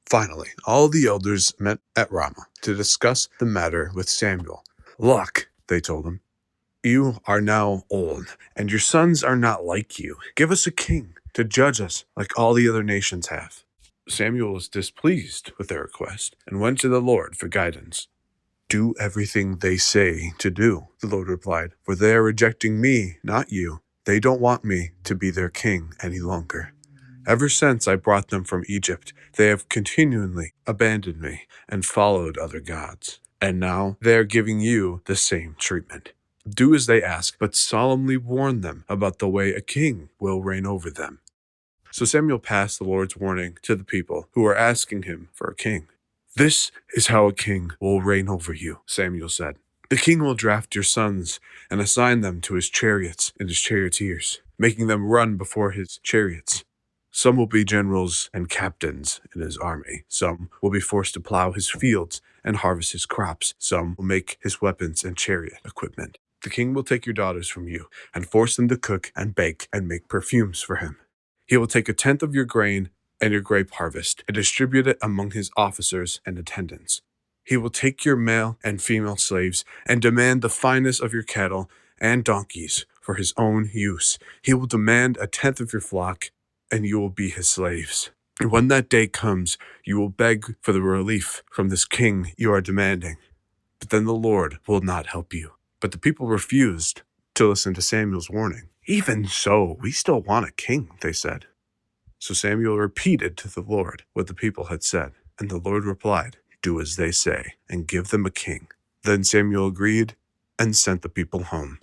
Finally, all the elders met at Ramah to discuss the matter with Samuel. "Look," they told him, "you are now old, and your sons are not like you. Give us a king to judge us like all the other nations have." Samuel was displeased with their request and went to the Lord for guidance. "Do everything they say to do," the Lord replied, "for they are rejecting me, not you. They don't want me to be their king any longer. Ever since I brought them from Egypt, they have continually abandoned me and followed other gods. And now they are giving you the same treatment. Do as they ask, but solemnly warn them about the way a king will reign over them." So Samuel passed the Lord's warning to the people who were asking him for a king. "This is how a king will reign over you," Samuel said. "The king will draft your sons and assign them to his chariots and his charioteers, making them run before his chariots. Some will be generals and captains in his army. Some will be forced to plow his fields and harvest his crops. Some will make his weapons and chariot equipment. The king will take your daughters from you and force them to cook and bake and make perfumes for him. He will take 1/10 of your grain and your grape harvest and distribute it among his officers and attendants. He will take your male and female slaves and demand the finest of your cattle and donkeys for his own use. He will demand 1/10 of your flock, and you will be his slaves. And when that day comes, you will beg for the relief from this king you are demanding. But then the Lord will not help you." But the people refused to listen to Samuel's warning. "Even so, we still want a king," they said. So Samuel repeated to the Lord what the people had said, and the Lord replied, "Do as they say, and give them a king." Then Samuel agreed and sent the people home.